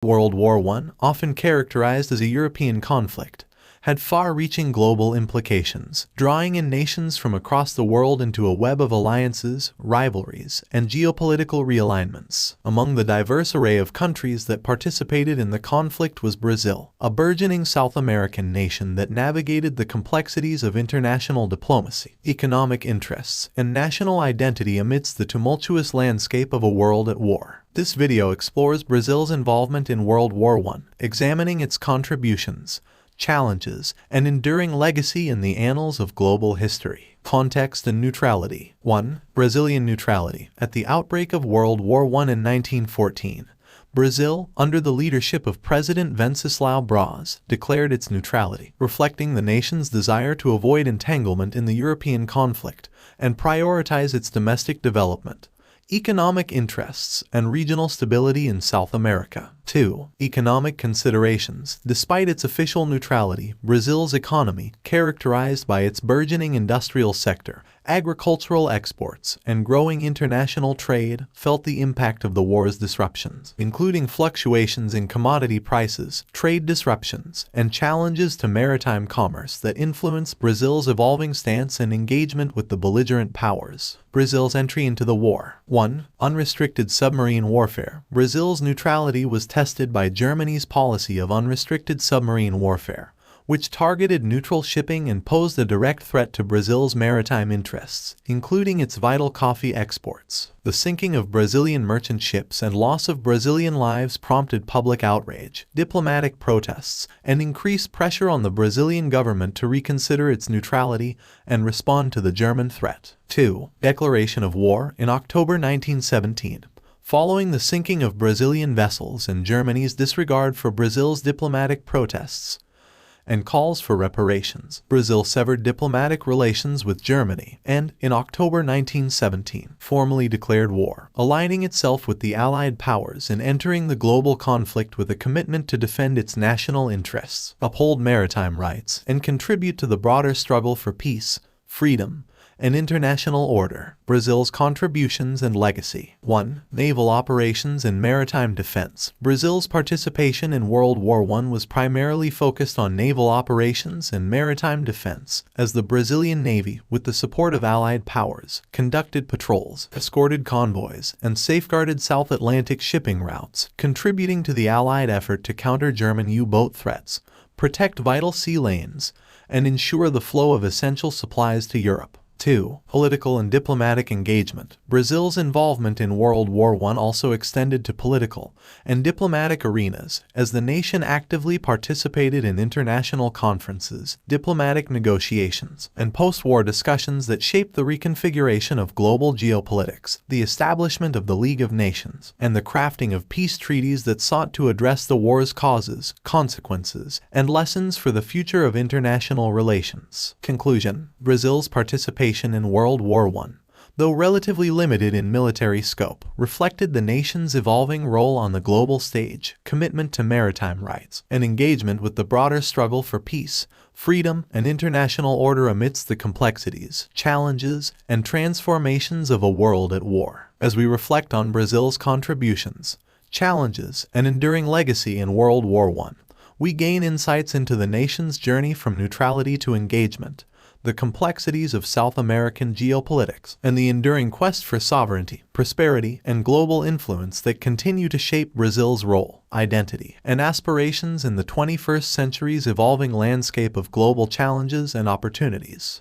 World War I, often characterized as a European conflict, had far-reaching global implications, drawing in nations from across the world into a web of alliances, rivalries, and geopolitical realignments. Among the diverse array of countries that participated in the conflict was Brazil, a burgeoning South American nation that navigated the complexities of international diplomacy, economic interests, and national identity amidst the tumultuous landscape of a world at war. This video explores Brazil's involvement in World War I, examining its contributions, challenges, and enduring legacy in the annals of global history. Context and neutrality. 1. Brazilian neutrality. At the outbreak of World War I in 1914, Brazil, under the leadership of President Venceslau Braz, declared its neutrality, reflecting the nation's desire to avoid entanglement in the European conflict and prioritize its domestic development, economic interests, and regional stability in South America. 2. Economic considerations. Despite its official neutrality, Brazil's economy, characterized by its burgeoning industrial sector, agricultural exports, and growing international trade, felt the impact of the war's disruptions, including fluctuations in commodity prices, trade disruptions, and challenges to maritime commerce that influenced Brazil's evolving stance and engagement with the belligerent powers. Brazil's entry into the war. 1. Unrestricted submarine warfare. Brazil's neutrality was tested by Germany's policy of unrestricted submarine warfare, which targeted neutral shipping and posed a direct threat to Brazil's maritime interests, including its vital coffee exports. The sinking of Brazilian merchant ships and loss of Brazilian lives prompted public outrage, diplomatic protests, and increased pressure on the Brazilian government to reconsider its neutrality and respond to the German threat. 2. Declaration of war. In October 1917, following the sinking of Brazilian vessels and Germany's disregard for Brazil's diplomatic protests and calls for reparations, Brazil severed diplomatic relations with Germany and, in October 1917, formally declared war, aligning itself with the Allied powers and entering the global conflict with a commitment to defend its national interests, uphold maritime rights, and contribute to the broader struggle for peace, freedom, and international order. Brazil's contributions and legacy. 1. Naval operations and maritime defense. Brazil's participation in World War I was primarily focused on naval operations and maritime defense, as the Brazilian Navy, with the support of Allied powers, conducted patrols, escorted convoys, and safeguarded South Atlantic shipping routes, contributing to the Allied effort to counter German U-boat threats, protect vital sea lanes, and ensure the flow of essential supplies to Europe. 2. Political and diplomatic engagement. Brazil's involvement in World War I also extended to political and diplomatic arenas, as the nation actively participated in international conferences, diplomatic negotiations, and post-war discussions that shaped the reconfiguration of global geopolitics, the establishment of the League of Nations, and the crafting of peace treaties that sought to address the war's causes, consequences, and lessons for the future of international relations. Conclusion. Brazil's participation in World War I, though relatively limited in military scope, reflected the nation's evolving role on the global stage, commitment to maritime rights, and engagement with the broader struggle for peace, freedom, and international order amidst the complexities, challenges, and transformations of a world at war. As we reflect on Brazil's contributions, challenges, and enduring legacy in World War I, we gain insights into the nation's journey from neutrality to engagement, the complexities of South American geopolitics, and the enduring quest for sovereignty, prosperity, and global influence that continue to shape Brazil's role, identity, and aspirations in the 21st century's evolving landscape of global challenges and opportunities.